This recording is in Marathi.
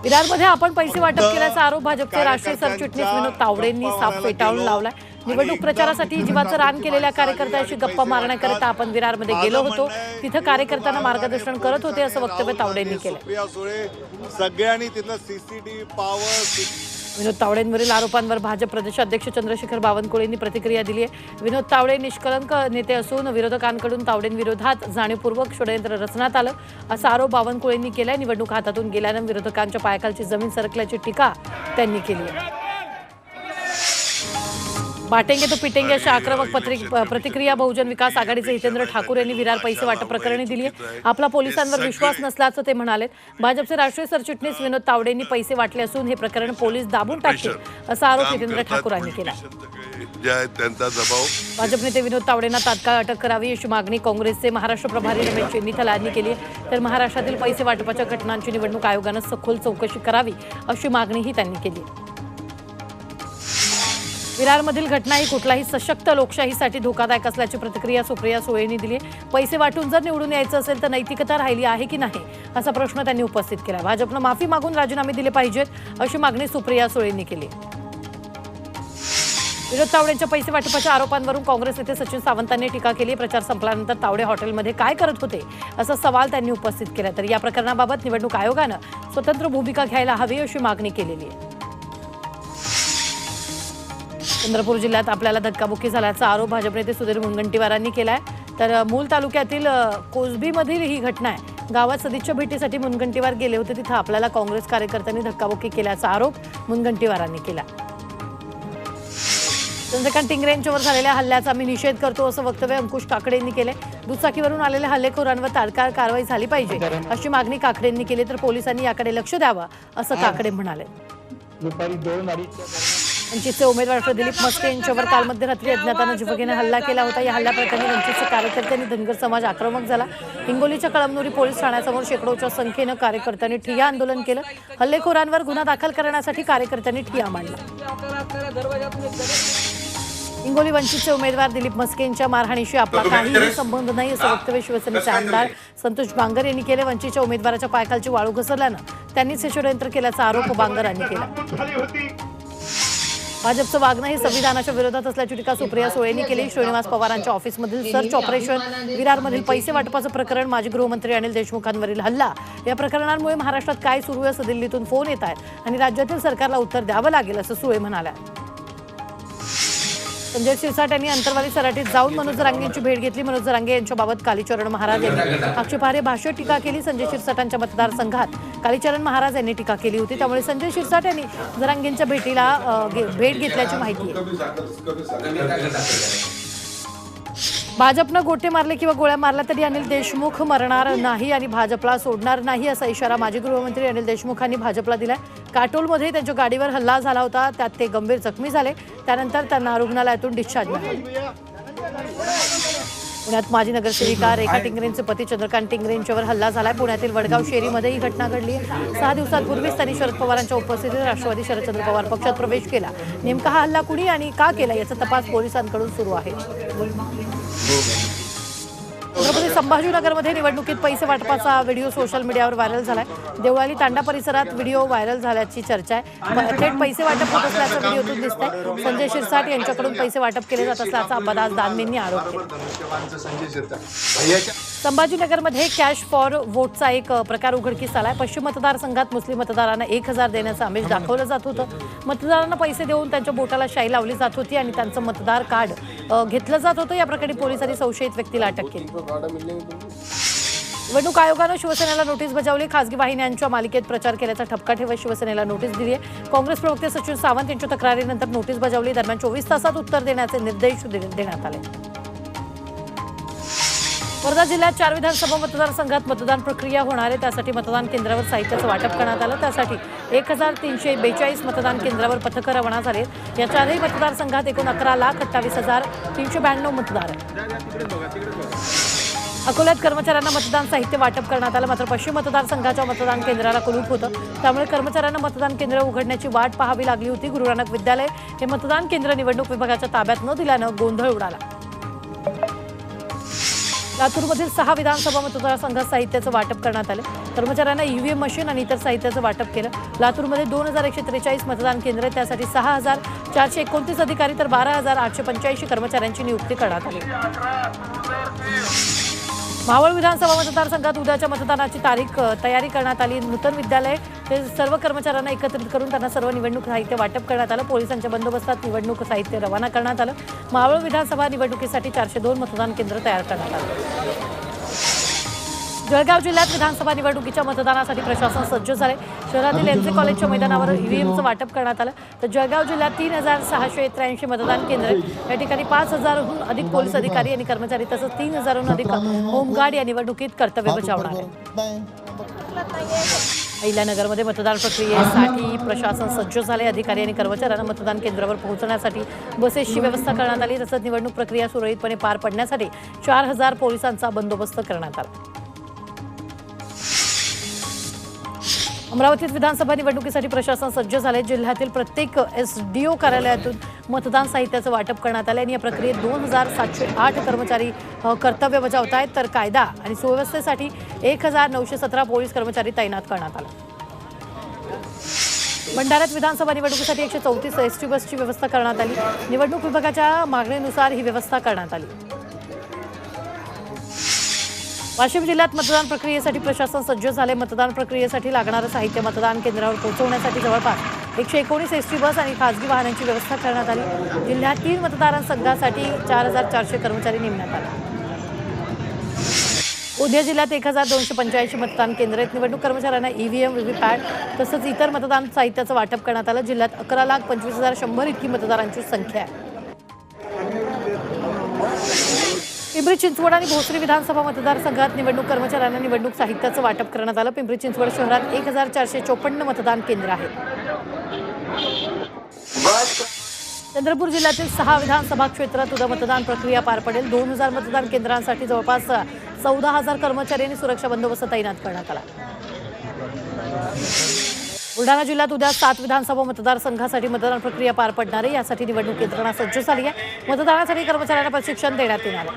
विरारमध्ये आपण पैसे वाटप केल्याचा आरोप भाजपचे राष्ट्रीय सरचिटणीस विनोद तावडेंनी साफ फेटाळून लावलाय। निवडणूक प्रचारासाठी जीवाचं रान केलेल्या कार्यकर्त्यांशी गप्पा मारण्याकरिता आपण विरारमध्ये गेलो होतो, तिथे कार्यकर्त्यांना मार्गदर्शन करत होते असं वक्तव्य तावडेंनी केलं। सगळ्यांनी तिथं सीसीटीव्ही पॉवर विनोद तावडेंवरील आरोपांवर भाजप प्रदेशाध्यक्ष चंद्रशेखर बावनकुळेंनी प्रतिक्रिया दिली आहे। विनोद तावडे निष्कलंक नेते असून विरोधकांकडून तावडेंविरोधात जाणीवपूर्वक षडयंत्र रचण्यात आलं असा आरोप बावनकुळेंनी केलाय। निवडणूक हातातून गेल्यानं विरोधकांच्या पायाखालची जमीन सरकल्याची टीका त्यांनी केली आहे। बाटेंगे तो पिटेंगे अशा आक्रमक प्रतिक्रिया बहुजन विकास आघाडीचे हितेंद्र ठाकूर यांनी विरार पैसे वाटप प्रकरणी दिली आहे। आपला पोलिसांवर विश्वास नसल्याचं ते म्हणाले। भाजपचे राष्ट्रीय सरचिटणीस विनोद तावडेंनी पैसे वाटले असून हे प्रकरण पोलीस दाबून टाकतील असा आरोप हितेंद्र ठाकूर यांनी केला। भाजप नेते विनोद तावडेंना तात्काळ अटक करावी अशी मागणी काँग्रेसचे महाराष्ट्र प्रभारी रमेश चेन्नीथल यांनी केली आहे। तर महाराष्ट्रातील पैसे वाटपाच्या घटनांची निवडणूक आयोगानं सखोल चौकशी करावी अशी मागणीही त्यांनी केली। विरारमधील घटना ही कुठलाही सशक्त लोकशाहीसाठी धोकादायक असल्याची प्रतिक्रिया सुप्रिया सुळेंनी दिली आहे। पैसे वाटून जर निवडून यायचं असेल तर नैतिकता राहिली आहे की नाही असा प्रश्न त्यांनी उपस्थित केला। भाजपनं माफी मागून राजीनामे दिले पाहिजेत अशी मागणी सुप्रिया सुळेंनी केली। विनोद तावडेंच्या पैसे वाटपाच्या आरोपांवरून काँग्रेस नेते सचिन सावंतांनी टीका केली। प्रचार संपल्यानंतर तावडे हॉटेलमध्ये काय करत होते असा सवाल त्यांनी उपस्थित केला। तर या प्रकरणाबाबत निवडणूक आयोगानं स्वतंत्र भूमिका घ्यायला हवी अशी मागणी केलेली आहे। चंद्रपूर जिल्ह्यात आपल्याला धक्काबुक्की झाल्याचा आरोप भाजप नेते सुधीर मुनगंटीवारांनी केलाय। तर मूल तालुक्यातील कोसबीमधील ही घटना आहे। गावात सदिच्छा भेटीसाठी मुनगंटीवार गेले होते, तिथे आपल्याला काँग्रेस कार्यकर्त्यांनी धक्काबुक्की केल्याचा आरोप मुनगंटीवारांनी केला। चंद्रकांत टिंगरे यांच्यावर झालेल्या हल्ल्याचा आम्ही निषेध करतो असं वक्तव्य अंकुश काकडेंनी केले। दुचाकीवरून आलेल्या हल्लेखोरांवर तात्काळ कारवाई झाली पाहिजे अशी मागणी काकडेंनी केली। तर पोलिसांनी याकडे लक्ष द्यावं असं काकडे म्हणाले। वंचितचे उमेदवार दिलीप मस्के यांच्यावर काल मध्यरात्री अज्ञातानं जीवघेणा हल्ला केला होता। या हल्ल्याप्रकरणी वंचितचे कार्यकर्त्यांनी धनगर समाज आक्रमक झाला। हिंगोलीच्या कळमनुरी पोलीस ठाण्यासमोर शेकडोच्या संख्येनं कार्यकर्त्यांनी ठिय्या आंदोलन केलं। हल्लेखोरांवर गुन्हा दाखल करण्यासाठी कार्यकर्त्यांनी ठिय्या मांडला। हिंगोली वंचितचे उमेदवार दिलीप मस्के यांच्या मारहाणीशी आपला काहीही संबंध नाही असं वक्तव्य शिवसेनेचे आमदार संतोष बांगर यांनी केले। वंचितच्या उमेदवाराच्या पायाखालची वाळू घसरल्यानं त्यांनीच हे षडयंत्र केल्याचा आरोप बांगर यांनी केला। भाजपचं वागणं हे संविधानाच्या विरोधात असल्याची टीका सुप्रिया सुळेंनी केली। श्रीनिवास पवारांच्या ऑफिसमधील सर्च ऑपरेशन, विरारमधील पैसे वाटपाचं प्रकरण, माजी गृहमंत्री अनिल देशमुखांवरील हल्ला या प्रकरणांमुळे महाराष्ट्रात काय सुरू आहे असं दिल्लीतून फोन येत आहेत आणि राज्यातील सरकारला उत्तर द्यावं लागेल असं सुळे म्हणाल्या। संजय शिरसाट यांनी अंतरवाली सराटीत जाऊन मनोज जरांगेंची भेट घेतली। मनोज जरांगे यांच्याबाबत कालीचरण महाराज यांनी आक्षेपार्ह भाषेत टीका केली। संजय शिरसाटांच्या मतदारसंघात कालीचरण महाराज यांनी टीका केली होती, त्यामुळे संजय शिरसाट यांनी जरांगेंच्या भेट घेतल्याची माहिती आहे। भाजपनं गोटे मारले किंवा गोळ्या मारल्या तरी अनिल देशमुख मरणार नाही आणि भाजपला सोडणार नाही असा इशारा माजी गृहमंत्री अनिल देशमुखांनी भाजपला दिलाय। काटोलमध्ये त्यांच्या गाडीवर हल्ला झाला होता, त्यात ते गंभीर जखमी झाले, त्यानंतर त्यांना रुग्णालयातून डिस्चार्ज मिळाला। पुण्यात माजी नगरसेविका रेखा टिंगरेंचे पती चंद्रकांत टिंगरे यांच्यावर हल्ला झालाय। पुण्यातील वडगाव शेरीमध्ये ही घटना घडली आहे। 6 दिवसांपूर्वीच त्यांनी शरद पवारांच्या उपस्थितीत राष्ट्रवादी शरदचंद्र पवार पक्षात प्रवेश केला। नेमका हा हल्ला कुणी आणि का केला याचा तपास पोलिसांकडून सुरू आहे। छत्रपती संभाजीनगरमध्ये निवडणुकीत पैसे वाटपाचा व्हिडिओ सोशल मीडियावर व्हायरल झालाय। देवळाली तांडा परिसरात व्हिडिओ व्हायरल झाल्याची चर्चा आहे। थेट पैसे वाटप होत असल्याचं व्हिडिओतून दिसतंय। संजय शिरसाट यांच्याकडून पैसे वाटप केले जात असल्याचा अंबादास दानवेंनी आरोप केला। संभाजीनगरमध्ये कॅश फॉर व्होटचा एक प्रकार उघडकीस आलाय। पश्चिम मतदारसंघात मुस्लिम मतदारांना 1000 देण्याचं आमिष दाखवलं जात होतं। मतदारांना पैसे देऊन त्यांच्या बोटाला शाई लावली जात होती आणि त्यांचं मतदार कार्ड घेतलं जात होतं। या प्रकरणी पोलिसांनी संशयित व्यक्तीला अटक केली। निवडणूक आयोगानं शिवसेनेला नोटीस बजावली। खासगी वाहिन्यांच्या मालिकेत प्रचार केल्याचा ठपका ठेवत शिवसेनेला नोटीस दिली आहे। काँग्रेस प्रवक्ते सचिन सावंत यांच्या तक्रारीनंतर नोटीस बजावली। दरम्यान 24 तासात उत्तर देण्याचे निर्देश देण्यात आले। वर्धा जिल्ह्यात 4 विधानसभा मतदारसंघात मतदान प्रक्रिया होणार आहे, त्यासाठी मतदान केंद्रावर साहित्याचं वाटप करण्यात आलं। त्यासाठी 1342 मतदान केंद्रावर पथकं रवाना झाले। या 4ही मतदारसंघात एकूण 11,28,392 मतदार आहेत। अकोल्यात कर्मचाऱ्यांना मतदान साहित्य वाटप करण्यात आलं, मात्र पश्चिम मतदारसंघाच्या मतदान केंद्राला कुलूप होतं, त्यामुळे कर्मचाऱ्यांना मतदान केंद्र उघडण्याची वाट पाहावी लागली होती। गुरु नानक विद्यालय हे मतदान केंद्र निवडणूक विभागाच्या ताब्यात न दिल्यानं गोंधळ उडाला। लातूरमधील 6 विधानसभा मतदारसंघात साहित्याचं वाटप करण्यात आलं. कर्मचाऱ्यांना ईव्हीएम मशीन आणि इतर साहित्याचं वाटप केलं. लातूरमध्ये 2143 मतदान केंद्र आहे. त्यासाठी 6429 अधिकारी तर 12885 कर्मचाऱ्यांची नियुक्ती करण्यात आली. मावळ विधानसभा मतदारसंघात उद्याच्या मतदानाची तारीख तयारी करण्यात आली. नूतन विद्यालय ते सर्व कर्मचाऱ्यांना एकत्रित करून त्यांना सर्व निवडणूक साहित्य वाटप करण्यात आलं. पोलिसांच्या बंदोबस्तात निवडणूक साहित्य रवाना करण्यात आलं. मावळ विधानसभा निवडणुकीसाठी 402 मतदान केंद्र तयार करण्यात आलं. जळगाव जिल्ह्यात विधानसभा निवडणुकीच्या मतदानासाठी प्रशासन सज्ज झाले. शहरातील एमसी कॉलेजच्या मैदानावर ईव्हीएमचं वाटप करण्यात आलं. तर जळगाव जिल्ह्यात 3683 मतदान केंद्र आहेत. या ठिकाणी 5000हून अधिक पोलीस अधिकारी आणि कर्मचारी तसंच 3000हून अधिक होमगार्ड या निवडणुकीत कर्तव्य बजावणार आहेत. अहिल्यानगरमध्ये मतदान प्रक्रियेसाठी प्रशासन सज्ज झाले. अधिकारी आणि कर्मचाऱ्यांना मतदान केंद्रावर पोहोचण्यासाठी बसेसची व्यवस्था करण्यात आली. तसंच निवडणूक प्रक्रिया सुरळीतपणे पार पडण्यासाठी 4000 पोलिसांचा बंदोबस्त करण्यात आला. अमरावतीत विधानसभा निवडणुकीसाठी प्रशासन सज्ज झाले. जिल्ह्यातील प्रत्येक एसडीओ कार्यालयातून मतदान साहित्याचं वाटप करण्यात आलं आणि या प्रक्रियेत 2708 कर्मचारी कर्तव्य बजावत आहेत. तर कायदा आणि सुव्यवस्थेसाठी 1917 पोलीस कर्मचारी तैनात करण्यात आले. भंडाऱ्यात विधानसभा निवडणुकीसाठी 134 एसटी बसची व्यवस्था करण्यात आली. निवडणूक विभागाच्या मागणीनुसार ही व्यवस्था करण्यात आली. वाशिम जिल्ह्यात मतदान प्रक्रियेसाठी प्रशासन सज्ज झाले. मतदान प्रक्रियेसाठी लागणारं साहित्य मतदान केंद्रावर पोहोचवण्यासाठी जवळपास 119 एसटी बस आणि खासगी वाहनांची व्यवस्था करण्यात आली. जिल्ह्यात 3 मतदारसंघासाठी 4400 कर्मचारी नेमण्यात आले. गोंदिया जिल्ह्यात 1285 मतदान केंद्र आहेत. निवडणूक कर्मचाऱ्यांना ईव्हीएम, व्हीव्हीपॅट तसंच इतर मतदान साहित्याचं वाटप करण्यात आलं. जिल्ह्यात 11,25,100 इतकी मतदारांची संख्या आहे. पिंपरी चिंचवड आणि भोसरी विधानसभा मतदारसंघात निवडणूक कर्मचाऱ्यांना निवडणूक साहित्याचं वाटप करण्यात आलं. पिंपरी चिंचवड शहरात 1454 मतदान केंद्र आहेत. चंद्रपूर जिल्ह्यातील 6 विधानसभा क्षेत्रात उद्या मतदान प्रक्रिया पार पडेल. 2000 मतदान केंद्रांसाठी जवळपास 14,000 कर्मचारी आणि सुरक्षा बंदोबस्त तैनात करण्यात आला. बुलढाणा जिल्ह्यात उद्या 7 विधानसभा मतदारसंघासाठी मतदान प्रक्रिया पार पडणार आहे. यासाठी निवडणूक यंत्रणा सज्ज झाली आहे. मतदानासाठी कर्मचाऱ्यांना प्रशिक्षण देण्यात येणार आहे.